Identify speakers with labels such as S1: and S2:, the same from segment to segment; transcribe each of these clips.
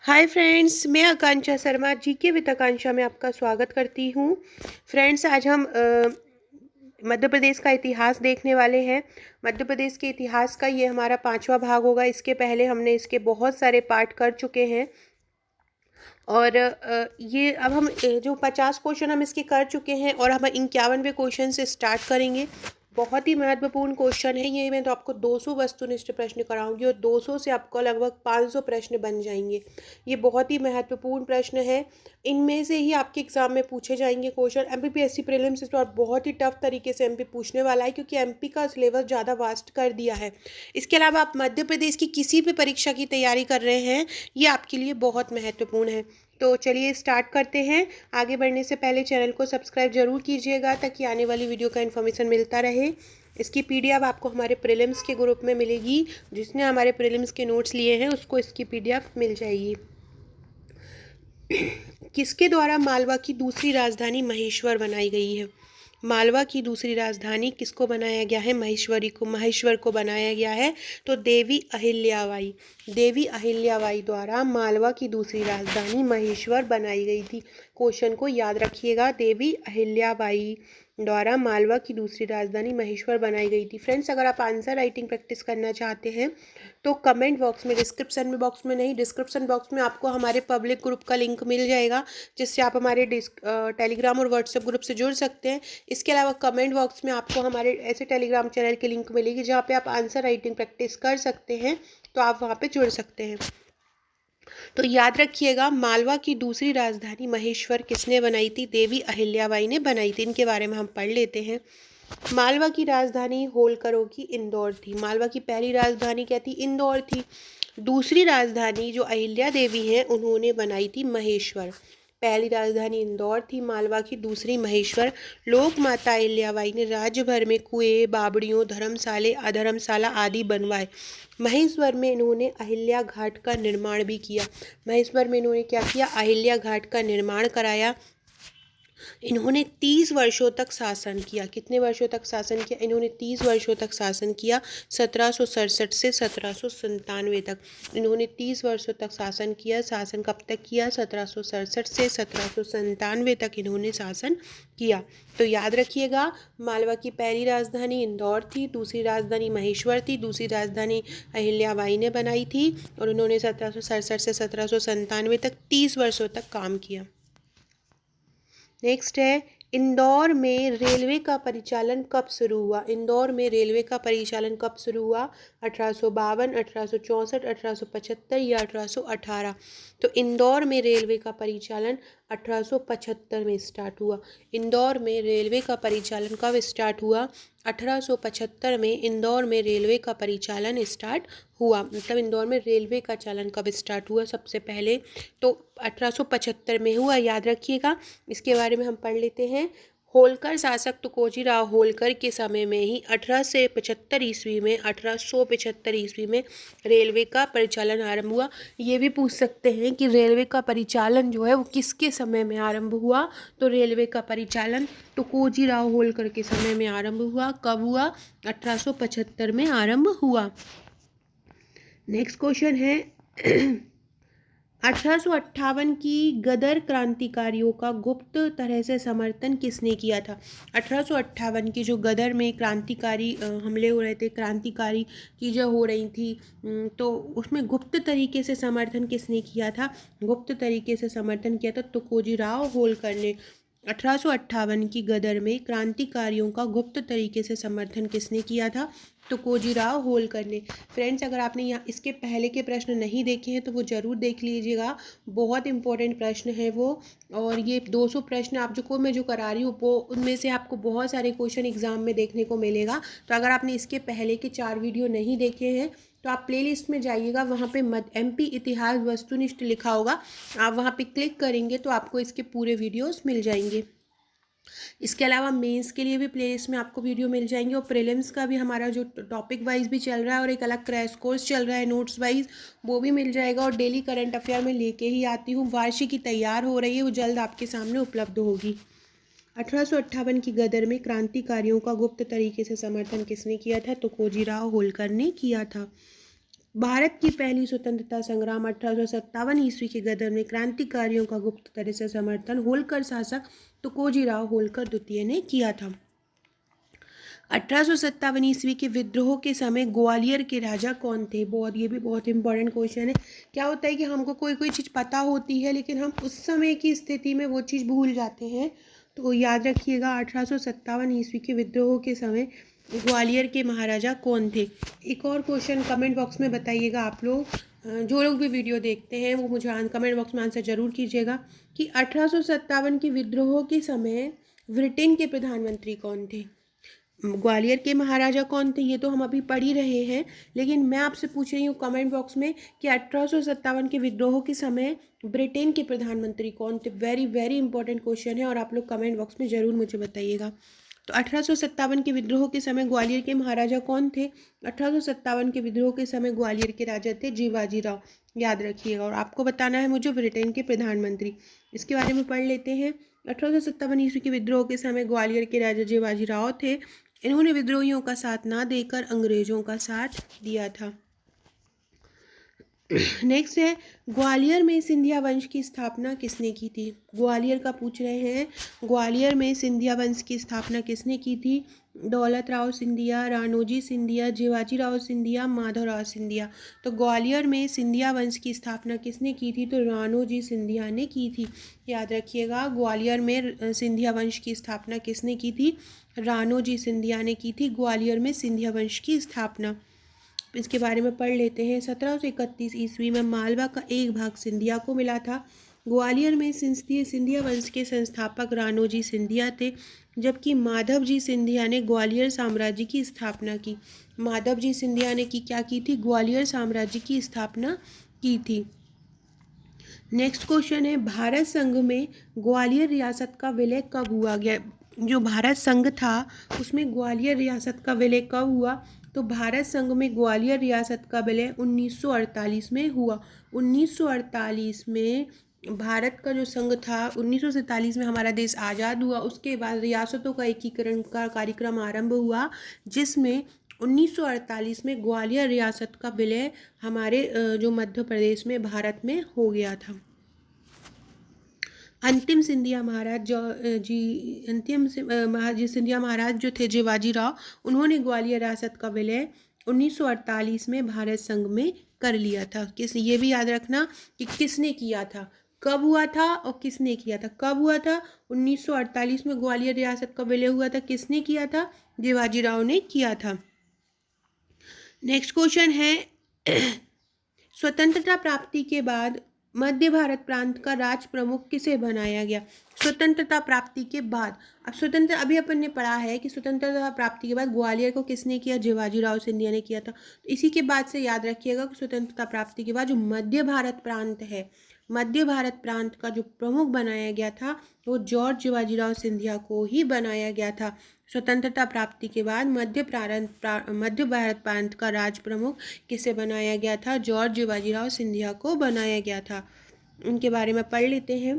S1: Hi friends, मैं आकांक्षा Sharma GK with आकांक्षा में आपका स्वागत करती हूँ। फ्रेंड्स, आज हम मध्य प्रदेश का इतिहास देखने वाले हैं। मध्य प्रदेश के इतिहास का ये हमारा 5वां भाग होगा। इसके पहले हमने इसके बहुत सारे पार्ट कर चुके हैं और ये अब हम जो 50 क्वेश्चन हम इसके कर चुके हैं और हम 51वें क्वेश्चन से स्टार्ट करेंगे। बहुत ही महत्वपूर्ण क्वेश्चन है ये। मैं तो आपको 200 वस्तुनिष्ठ प्रश्न कराऊंगी और 200 से आपको लगभग 500 प्रश्न बन जाएंगे। ये बहुत ही महत्वपूर्ण प्रश्न है। इनमें से ही आपके एग्जाम में पूछे जाएंगे क्वेश्चन। एमपीपीएससी प्रीलिम्स इस बार बहुत ही टफ तरीके से एमपी पूछने वाला है, क्योंकि एमपी का सिलेबस ज़्यादा वास्ट कर दिया है। इसके अलावा आप मध्य प्रदेश की किसी भी परीक्षा की तैयारी कर रहे हैं, ये आपके लिए बहुत महत्वपूर्ण है। तो चलिए स्टार्ट करते हैं। आगे बढ़ने से पहले चैनल को सब्सक्राइब जरूर कीजिएगा ताकि आने वाली वीडियो का इन्फॉर्मेशन मिलता रहे। इसकी पीडीएफ आपको हमारे प्रीलिम्स के ग्रुप में मिलेगी। जिसने हमारे प्रीलिम्स के नोट्स लिए हैं उसको इसकी पीडीएफ मिल जाएगी। किसके द्वारा मालवा की दूसरी राजधानी महेश्वर बनाई गई है? मालवा की दूसरी राजधानी किसको बनाया गया है? महेश्वर को बनाया गया है। तो देवी अहिल्याबाई, देवी अहिल्याबाई द्वारा मालवा की दूसरी राजधानी महेश्वर बनाई गई थी। क्वेश्चन को याद रखिएगा, देवी अहिल्याबाई द्वारा मालवा की दूसरी राजधानी महेश्वर बनाई गई थी। फ्रेंड्स, अगर आप आंसर राइटिंग प्रैक्टिस करना चाहते हैं तो कमेंट बॉक्स में, डिस्क्रिप्शन बॉक्स में आपको हमारे पब्लिक ग्रुप का लिंक मिल जाएगा, जिससे आप हमारे टेलीग्राम और व्हाट्सएप ग्रुप से जुड़ सकते हैं। इसके अलावा कमेंट बॉक्स में आपको हमारे ऐसे टेलीग्राम चैनल की लिंक मिलेगी जहाँ पे आप आंसर राइटिंग प्रैक्टिस कर सकते हैं, तो आप वहाँ पे जुड़ सकते हैं। तो याद रखिएगा, मालवा की दूसरी राजधानी महेश्वर किसने बनाई थी? देवी अहिल्याबाई ने बनाई थी। इनके बारे में हम पढ़ लेते हैं। मालवा की राजधानी होलकरों की इंदौर थी। मालवा की पहली राजधानी क्या थी? इंदौर थी। दूसरी राजधानी जो अहिल्या देवी हैं उन्होंने बनाई थी महेश्वर। पहली राजधानी इंदौर थी मालवा की, दूसरी महेश्वर। लोक माता अहिल्याबाई ने राज्य भर में कुएं, बावड़ियों, धर्मशाला आदि बनवाए। महेश्वर में इन्होंने अहिल्या घाट का निर्माण भी किया। महेश्वर में इन्होंने क्या किया? अहिल्या घाट का निर्माण कराया। इन्होंने 30 वर्षों तक शासन किया। कितने वर्षों तक शासन किया? इन्होंने 30 वर्षों तक शासन किया। 1767 से 1797 तक इन्होंने 30 वर्षों तक शासन किया। शासन कब तक किया? 1767 से 1797 तक इन्होंने शासन किया। तो याद रखिएगा, मालवा की पहली राजधानी इंदौर थी, दूसरी राजधानी महेश्वर थी, दूसरी राजधानी अहिल्याबाई ने बनाई थी और उन्होंने 1767 से 1797 तक 30 वर्षों तक काम किया। नेक्स्ट है, इंदौर में रेलवे का परिचालन कब शुरू हुआ? इंदौर में रेलवे का परिचालन कब शुरू हुआ? 1852, 1864, 1875 या 1818? तो इंदौर में रेलवे का परिचालन 1875 में स्टार्ट हुआ। इंदौर में रेलवे का परिचालन कब स्टार्ट हुआ? 1875 में इंदौर में रेलवे का परिचालन स्टार्ट हुआ। मतलब इंदौर में रेलवे का चालन कब स्टार्ट हुआ सबसे पहले? तो 1875 में हुआ, याद रखिएगा। इसके बारे में हम पढ़ लेते हैं। होलकर शासक तुकोजीराव होलकर के समय में ही 1875 ईस्वी में रेलवे का परिचालन आरंभ हुआ। ये भी पूछ सकते हैं कि रेलवे का परिचालन जो है वो किसके समय में आरंभ हुआ? तो रेलवे का परिचालन तुकोजीराव होलकर के समय में आरंभ हुआ। कब हुआ? 1875 में आरंभ हुआ। नेक्स्ट क्वेश्चन है 1858 की गदर क्रांतिकारियों का गुप्त तरह से समर्थन किसने किया था? 1858 की जो गदर में क्रांतिकारी हमले हो रहे थे, क्रांतिकारी चीज़ें हो रही थी, तो उसमें गुप्त तरीके से समर्थन किसने किया था? गुप्त तरीके से समर्थन किया था तुकोजीराव होलकर ने। 1858 की गदर में क्रांतिकारियों का गुप्त तरीके से समर्थन किसने किया था? तुकोजीराव होलकर ने। फ्रेंड्स, अगर आपने यहाँ इसके पहले के प्रश्न नहीं देखे हैं तो वो ज़रूर देख लीजिएगा। बहुत इंपॉर्टेंट प्रश्न है वो। और ये 200 प्रश्न आप मैं जो करा रही हूँ वो उनमें से आपको बहुत सारे क्वेश्चन एग्जाम में देखने को मिलेगा। तो अगर आपने इसके पहले के 4 वीडियो नहीं देखे हैं तो आप प्लेलिस्ट में जाइएगा, वहाँ पे एमपी इतिहास वस्तुनिष्ठ लिखा होगा, आप वहाँ पे क्लिक करेंगे तो आपको इसके पूरे वीडियोस मिल जाएंगे। इसके अलावा मेंस के लिए भी प्लेलिस्ट में आपको वीडियो मिल जाएंगे और प्रीलिम्स का भी हमारा जो टॉपिक वाइज भी चल रहा है और एक अलग क्रैश कोर्स चल रहा है नोट्स वाइज, वो भी मिल जाएगा। और डेली करंट अफेयर में लेके ही आती हूँ। वार्षिकी तैयार हो रही है, वो जल्द आपके सामने उपलब्ध होगी। 1858 की गदर में क्रांतिकारियों का गुप्त तरीके से समर्थन किसने किया था? तुकोजीराव होलकर ने किया था। भारत की पहली स्वतंत्रता संग्राम 1857 ईस्वी के गदर में क्रांतिकारियों का गुप्त तरह से समर्थन होलकर शासक तुकोजीराव होलकर द्वितीय ने किया था। 1857 ईस्वी के विद्रोह के समय ग्वालियर के राजा कौन थे? ये भी बहुत इंपॉर्टेंट क्वेश्चन है। क्या होता है कि हमको कोई कोई चीज़ पता होती है लेकिन हम उस समय की स्थिति में वो चीज़ भूल जाते हैं, तो याद रखिएगा 1857 ईस्वी के विद्रोह के समय ग्वालियर के महाराजा कौन थे। एक और क्वेश्चन कमेंट बॉक्स में बताइएगा आप लोग, जो लोग भी वीडियो देखते हैं वो मुझे कमेंट बॉक्स में आंसर जरूर कीजिएगा कि 1857 के विद्रोह के समय ब्रिटेन के प्रधानमंत्री कौन थे? ग्वालियर के महाराजा कौन थे ये तो हम अभी पढ़ ही रहे हैं, लेकिन मैं आपसे पूछ रही हूँ कमेंट बॉक्स में कि 1857 के विद्रोह के समय ब्रिटेन के प्रधानमंत्री कौन थे। वेरी वेरी इंपॉर्टेंट क्वेश्चन है और आप लोग कमेंट बॉक्स में ज़रूर मुझे बताइएगा। तो 1857 के विद्रोह के समय ग्वालियर के महाराजा कौन थे? 1857 के विद्रोह के समय ग्वालियर के राजा थे जीवाजी राव, याद रखिएगा। और आपको बताना है मुझे ब्रिटेन के प्रधानमंत्री, इसके बारे में पढ़ लेते हैं। 1857 ईस्वी के विद्रोह के समय ग्वालियर के राजा जीवाजी राव थे। इन्होंने विद्रोहियों का साथ ना देकर अंग्रेजों का साथ दिया था। नेक्स्ट है, ग्वालियर में सिंधिया वंश की स्थापना किसने की थी? ग्वालियर का पूछ रहे हैं, ग्वालियर में सिंधिया वंश की स्थापना किसने की थी? दौलत राव सिंधिया, राणोजी सिंधिया, जीवाजी राव सिंधिया, माधवराव सिंधिया। तो ग्वालियर में सिंधिया वंश की स्थापना किसने की थी? तो राणोजी सिंधिया ने की थी। याद रखिएगा, ग्वालियर में सिंधिया वंश की स्थापना किसने की थी? राणोजी सिंधिया ने की थी ग्वालियर में सिंधिया वंश की स्थापना। इसके बारे में पढ़ लेते हैं। 1731 ईस्वी में मालवा का एक भाग सिंधिया को मिला था। ग्वालियर में सिंधिया वंश के संस्थापक राणोजी सिंधिया थे, जबकि माधवजी सिंधिया ने ग्वालियर साम्राज्य की स्थापना की। माधवजी सिंधिया ने क्या की थी? ग्वालियर साम्राज्य की स्थापना की थी। नेक्स्ट क्वेश्चन है, भारत संघ में ग्वालियर रियासत का विलय कब हुआ गया? जो भारत संघ था उसमें ग्वालियर रियासत का विलय कब हुआ? तो भारत संघ में ग्वालियर रियासत का विलय 1948 में हुआ। 1948 में भारत का जो संघ था, 1947 में हमारा देश आज़ाद हुआ, उसके बाद रियासतों का एकीकरण का कार्यक्रम आरंभ हुआ, जिसमें 1948 में ग्वालियर रियासत का विलय हमारे जो मध्य प्रदेश में भारत में हो गया था। अंतिम सिंधिया महाराज सिंधिया महाराज जो थे जीवाजी राव, उन्होंने ग्वालियर रियासत का विलय 1948 में भारत संघ में कर लिया था। ये भी याद रखना कि किसने किया था, कब हुआ था और किसने किया था। कब हुआ था? 1948 में ग्वालियर रियासत का विलय हुआ था। किसने किया था? जीवाजी राव ने किया था। नेक्स्ट क्वेश्चन है, स्वतंत्रता प्राप्ति के बाद मध्य भारत प्रांत का राज प्रमुख किसे बनाया गया? स्वतंत्रता प्राप्ति के बाद, अब अभी अपन ने पढ़ा है कि स्वतंत्रता प्राप्ति के बाद ग्वालियर को किसने किया? जीवाजी राव सिंधिया ने किया था। तो इसी के बाद से याद रखिएगा कि स्वतंत्रता प्राप्ति के बाद जो मध्य भारत प्रांत है, मध्य भारत प्रांत का जो प्रमुख बनाया गया था वो जॉर्ज जीवाजी राव सिंधिया को ही बनाया गया था। स्वतंत्रता प्राप्ति के बाद मध्य भारत प्रांत का राज प्रमुख किसे बनाया गया था? जॉर्ज जीवाजी राव सिंधिया को बनाया गया था। उनके बारे में पढ़ लेते हैं।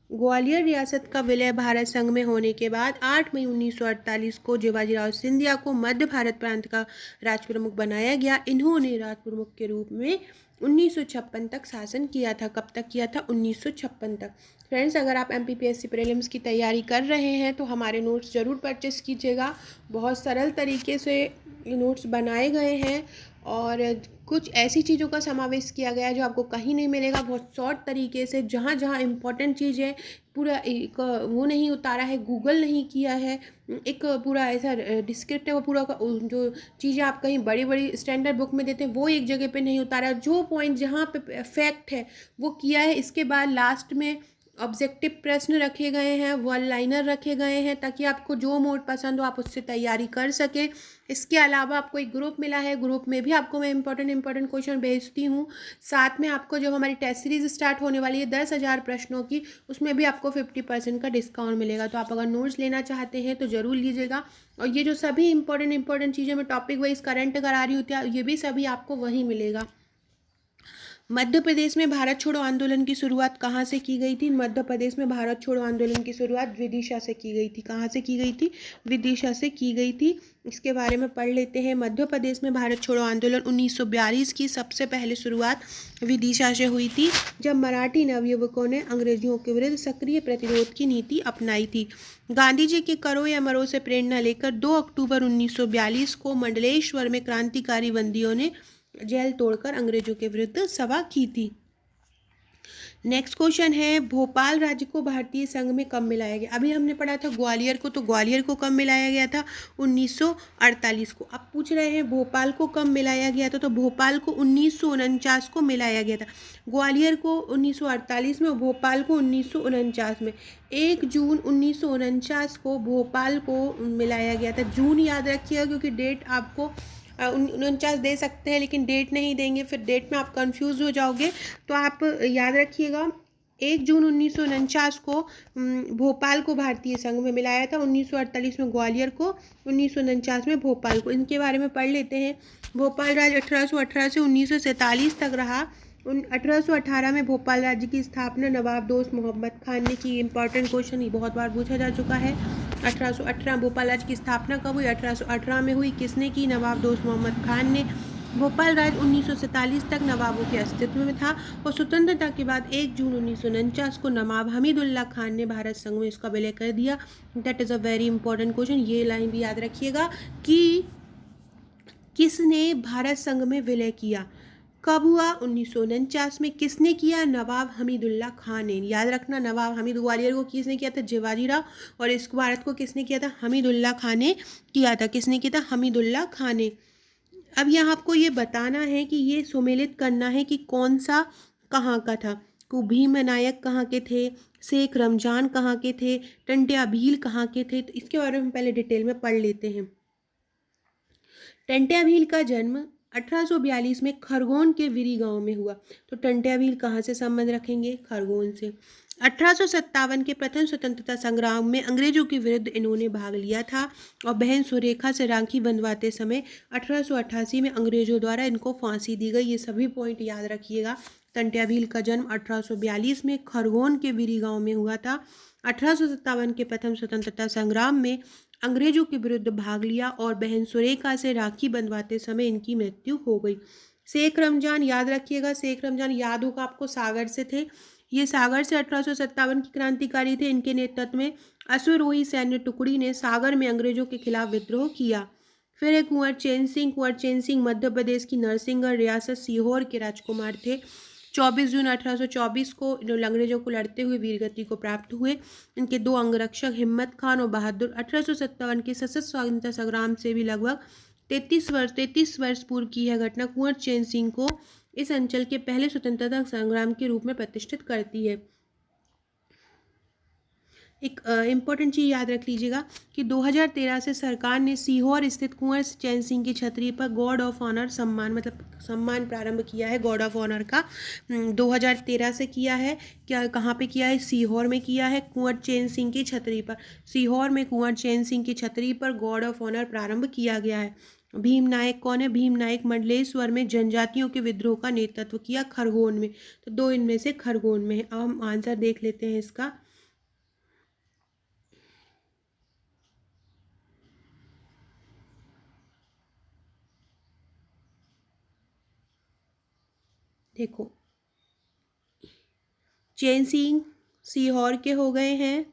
S1: ग्वालियर रियासत का विलय भारत संघ में होने के बाद 8 मई 1948 को जीवाजी राव सिंधिया को मध्य भारत प्रांत का राज प्रमुख बनाया गया। इन्होंने राज प्रमुख के रूप में 1956 तक शासन किया था। कब तक किया था? 1956 तक। फ्रेंड्स, अगर आप MPPSC प्रीलिम्स की तैयारी कर रहे हैं तो हमारे नोट्स ज़रूर परचेस कीजिएगा। बहुत सरल तरीके से ये नोट्स बनाए गए हैं और कुछ ऐसी चीज़ों का समावेश किया गया है जो आपको कहीं नहीं मिलेगा। बहुत शॉर्ट तरीके से जहाँ जहाँ इम्पोर्टेंट चीज़ है पूरा एक वो नहीं उतारा है, गूगल नहीं किया है, एक पूरा ऐसा डिस्क्रिप्ट है वो पूरा जो चीज़ें आप कहीं बड़ी बड़ी स्टैंडर्ड बुक में देते हैं वो एक जगह पे नहीं उतारा। जो पॉइंट जहाँ पे फैक्ट है वो किया है। इसके बाद लास्ट में ऑब्जेक्टिव प्रश्न रखे गए हैं, वन लाइनर रखे गए हैं, ताकि आपको जो मोड पसंद हो आप उससे तैयारी कर सकें। इसके अलावा आपको एक ग्रुप मिला है, ग्रुप में भी आपको मैं इंपॉर्टेंट क्वेश्चन भेजती हूँ। साथ में आपको जो हमारी टेस्ट सीरीज स्टार्ट होने वाली है 10,000 प्रश्नों की, उसमें भी आपको 50% का डिस्काउंट मिलेगा। तो आप अगर नोट्स लेना चाहते हैं तो ज़रूर लीजिएगा। और ये जो सभी इंपॉर्टेंट चीज़ें मैं टॉपिक वाइज करंट करा रही हूँ ये भी सभी आपको वहीं मिलेगा। मध्य प्रदेश में भारत छोड़ो आंदोलन की शुरुआत कहाँ से की गई थी? मध्य प्रदेश में भारत छोड़ो आंदोलन की शुरुआत विदिशा से की गई थी। कहाँ से की गई थी? विदिशा से की गई थी। इसके बारे में पढ़ लेते हैं। मध्य प्रदेश में भारत छोड़ो आंदोलन 1942 की सबसे पहले शुरुआत विदिशा से हुई थी, जब मराठी नवयुवकों ने अंग्रेजों के विरुद्ध सक्रिय प्रतिरोध की नीति अपनाई थी। गांधी जी के करो या मरो से प्रेरणा लेकर 2 अक्टूबर 1942 को मंडलेश्वर में क्रांतिकारी बंदियों ने जेल तोड़कर अंग्रेजों के विरुद्ध सभा की थी। नेक्स्ट क्वेश्चन है, भोपाल राज्य को भारतीय संघ में कब मिलाया गया? अभी हमने पढ़ा था ग्वालियर को, तो ग्वालियर को कब मिलाया गया था? 1948 को। अब पूछ रहे हैं भोपाल को कब मिलाया गया था, तो भोपाल को 1949 को मिलाया गया था। ग्वालियर को 1948 में और भोपाल को 1949 में। 1 जून 1949 को भोपाल को मिलाया गया था। जून याद रखिएगा, क्योंकि डेट आपको 49 दे सकते हैं लेकिन डेट नहीं देंगे, फिर डेट में आप कंफ्यूज हो जाओगे। तो आप याद रखिएगा 1 जून 1949 को भोपाल को भारतीय संघ में मिलाया था, 1948 में ग्वालियर को, 1949 में भोपाल को। इनके बारे में पढ़ लेते हैं। भोपाल राज्य 1818 से 1947 तक रहा। 1818 में भोपाल राज्य की स्थापना नवाब दोस्त मोहम्मद खान ने की। इंपॉर्टेंट क्वेश्चन, ये बहुत बार पूछा जा चुका है। 1818 भोपाल राज्य की स्थापना कब हुई? 1818 में हुई। किसने की? नवाब दोस्त मोहम्मद खान ने। भोपाल राज्य 1947 तक नवाबों के अस्तित्व में था और स्वतंत्रता के बाद 1 जून 1949 को नवाब हमीदुल्ला खान ने भारत संघ में इसका विलय कर दिया। That is a very important question. ये लाइन भी याद रखिएगा कि किसने भारत संघ में विलय किया, कब हुआ? 1949 में। किसने किया? नवाब हमीदुल्ला खान ने। याद रखना, नवाब हमीद, ग्वालियर को किसने किया था? शिवाजीराव। और इस भारत को किसने किया था? हमीदुल्ला खान ने किया था। किसने किया था? हमीदुल्ला खान ने। अब यहाँ आपको ये बताना है कि ये सुमेलित करना है कि कौन सा कहाँ का था। को भीम नायक कहाँ के थे, शेख रमजान कहाँ के थे, टंट्या भील कहाँ के थे। तो इसके बारे में पहले डिटेल में पढ़ लेते हैं। टंट्या भील का जन्म 1842 में खरगोन के विरी गांव में हुआ। तो टंट्या भील कहाँ से संबंध रखेंगे? खरगोन से। 1857 के प्रथम स्वतंत्रता संग्राम में अंग्रेजों के विरुद्ध इन्होंने भाग लिया था और बहन सुरेखा से राखी बंधवाते समय 1888 में अंग्रेजों द्वारा इनको फांसी दी गई। ये सभी पॉइंट याद रखिएगा। टंट्या भील का जन्म 1842 में खरगोन के विरी गांव में हुआ था। 1857 के प्रथम स्वतंत्रता संग्राम में अंग्रेजों के विरुद्ध भाग लिया और बहन सुरेखा से राखी बंधवाते समय इनकी मृत्यु हो गई। शेख रमजान याद रखिएगा। शेख रमजान याद होगा आपको, सागर से थे। ये सागर से 1857 की क्रांतिकारी थे। इनके नेतृत्व में अश्वरोही सैन्य टुकड़ी ने सागर में अंग्रेजों के खिलाफ विद्रोह किया। फिर एक कुंवर चैन सिंह। कुंवर चैन सिंह मध्य प्रदेश की नरसिंहगढ़ रियासत सीहोर के राजकुमार थे। 24 जून 1824 को अंग्रेजों को लड़ते हुए वीरगति को प्राप्त हुए। इनके 2 अंगरक्षक हिम्मत खान और बहादुर 1857 के सशस्त्र स्वतंत्रता संग्राम से भी लगभग 33 वर्ष पूर्व की यह घटना कुंवर चैन सिंह को इस अंचल के पहले स्वतंत्रता संग्राम के रूप में प्रतिष्ठित करती है। एक इम्पॉर्टेंट चीज़ याद रख लीजिएगा कि 2013 से सरकार ने सीहोर स्थित कुंवर चैन सिंह की छतरी पर गॉर्ड ऑफ ऑनर सम्मान, मतलब सम्मान प्रारंभ किया है गॉर्ड ऑफ ऑनर का। 2013 से किया है। क्या, कहाँ पे किया है? सीहोर में किया है, कुंवर चैन सिंह की छतरी पर। सीहोर में कुंवर चैन सिंह की छतरी पर गॉर्ड ऑफ ऑनर प्रारंभ किया गया है। भीम नायक कौन है? भीम नायक मंडलेश्वर में जनजातियों के विद्रोह का नेतृत्व किया खरगोन में। तो 2 इनमें से खरगोन में है। अब हम आंसर देख लेते हैं इसका। देखो, चैन सिंह सीहोर के हो गए हैं।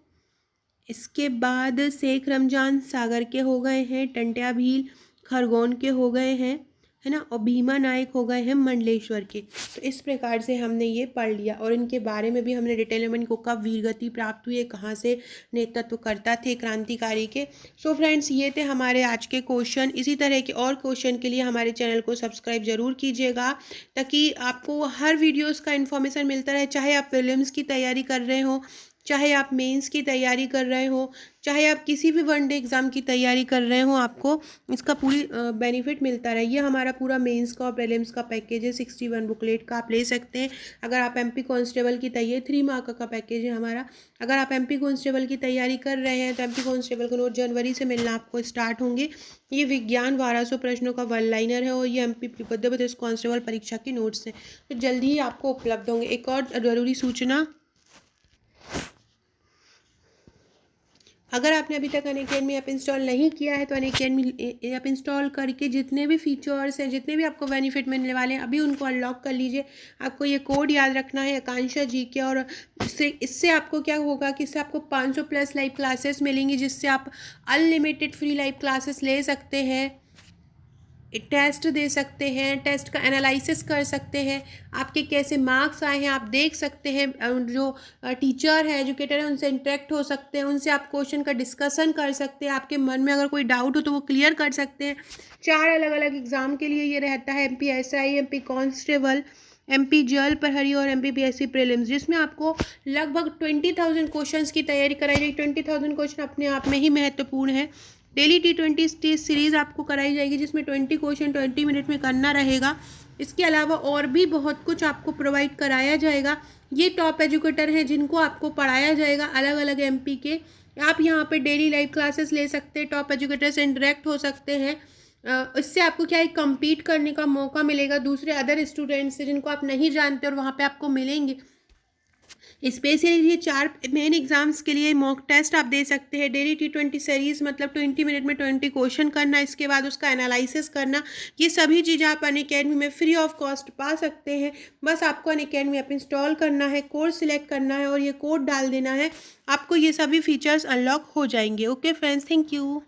S1: इसके बाद शेख रमजान सागर के हो गए हैं। टंट्या भील खरगोन के हो गए हैं, है ना। और भीमा नायक हो गए हैं मंडलेश्वर के। तो इस प्रकार से हमने ये पढ़ लिया और इनके बारे में भी हमने डिटेल में इनको कब वीरगति प्राप्त हुई है, कहाँ से नेतृत्व करता थे क्रांतिकारी के। सो फ्रेंड्स, ये थे हमारे आज के क्वेश्चन। इसी तरह के और क्वेश्चन के लिए हमारे चैनल को सब्सक्राइब जरूर कीजिएगा, ताकि आपको हर वीडियोज़ का इन्फॉर्मेशन मिलता रहे। चाहे आप प्रीलिम्स की तैयारी कर रहे हो, चाहे आप मेंस की तैयारी कर रहे हो, चाहे आप किसी भी वनडे एग्ज़ाम की तैयारी कर रहे हो, आपको इसका पूरी बेनिफिट मिलता रहे। ये हमारा पूरा मेंस का और प्रीलिम्स का पैकेज है, 61 बुकलेट का आप ले सकते हैं। अगर आप एमपी कांस्टेबल की तैयारी, 3 माह का पैकेज है हमारा। अगर आप एमपी कांस्टेबल की तैयारी कर रहे हैं तो एमपी कांस्टेबल के नोट जनवरी से मिलना आपको स्टार्ट होंगे। ये विज्ञान 1200 प्रश्नों का वन लाइनर है और ये एमपी मध्य प्रदेश कांस्टेबल परीक्षा की नोट्स हैं, तो जल्दी ही आपको उपलब्ध होंगे। एक और ज़रूरी सूचना, अगर आपने अभी तक अनअकैडमी ऐप इंस्टॉल नहीं किया है तो अनअकैडमी ऐप इंस्टॉल करके जितने भी फीचर्स हैं, जितने भी आपको बेनिफिट मिलने वाले हैं, अभी उनको अनलॉक कर लीजिए। आपको ये कोड याद रखना है, आकांक्षा जी के, और इससे आपको क्या होगा कि इससे आपको 500 प्लस लाइव क्लासेस मिलेंगी, जिससे आप अनलिमिटेड फ्री लाइव क्लासेस ले सकते हैं, टेस्ट दे सकते हैं, टेस्ट का एनालिसिस कर सकते हैं, आपके कैसे मार्क्स आए हैं आप देख सकते हैं, जो टीचर है, एजुकेटर है, उनसे इंटरेक्ट हो सकते हैं, उनसे आप क्वेश्चन का डिस्कशन कर सकते हैं, आपके मन में अगर कोई डाउट हो तो वो क्लियर कर सकते हैं। 4 अलग अलग एग्ज़ाम के लिए ये रहता है, MP SI, MP constable, MP जल प्रहरी और एमपीपीएससी प्रीलिम्स, जिसमें आपको लगभग 20,000 क्वेश्चंस की तैयारी कराई जाएगी। 20,000 क्वेश्चन अपने आप में ही महत्वपूर्ण है। डेली T20 टेस्ट सीरीज़ आपको कराई जाएगी, जिसमें 20 क्वेश्चन 20 मिनट में करना रहेगा। इसके अलावा और भी बहुत कुछ आपको प्रोवाइड कराया जाएगा। ये टॉप एजुकेटर हैं जिनको आपको पढ़ाया जाएगा अलग अलग एमपी के। आप यहाँ पे डेली लाइव क्लासेस ले सकते हैं, टॉप एजुकेटर से इंटरेक्ट हो सकते हैं। इससे आपको क्या है, कम्पीट करने का मौका मिलेगा दूसरे अदर स्टूडेंट्स से जिनको आप नहीं जानते, और वहाँ पे आपको मिलेंगे। स्पेशली ये 4 मेन एग्जाम्स के लिए मॉक टेस्ट आप दे सकते हैं। डेली T20 सीरीज़ मतलब 20 मिनट में 20 क्वेश्चन करना, इसके बाद उसका एनालिसिस करना, ये सभी चीज़ें आप अनअकैडमी में फ्री ऑफ कॉस्ट पा सकते हैं। बस आपको अनअकैडमी ऐप इंस्टॉल करना है, कोर्स सिलेक्ट करना है और ये कोड डाल देना है, आपको ये सभी फीचर्स अनलॉक हो जाएंगे। Okay friends, thank you.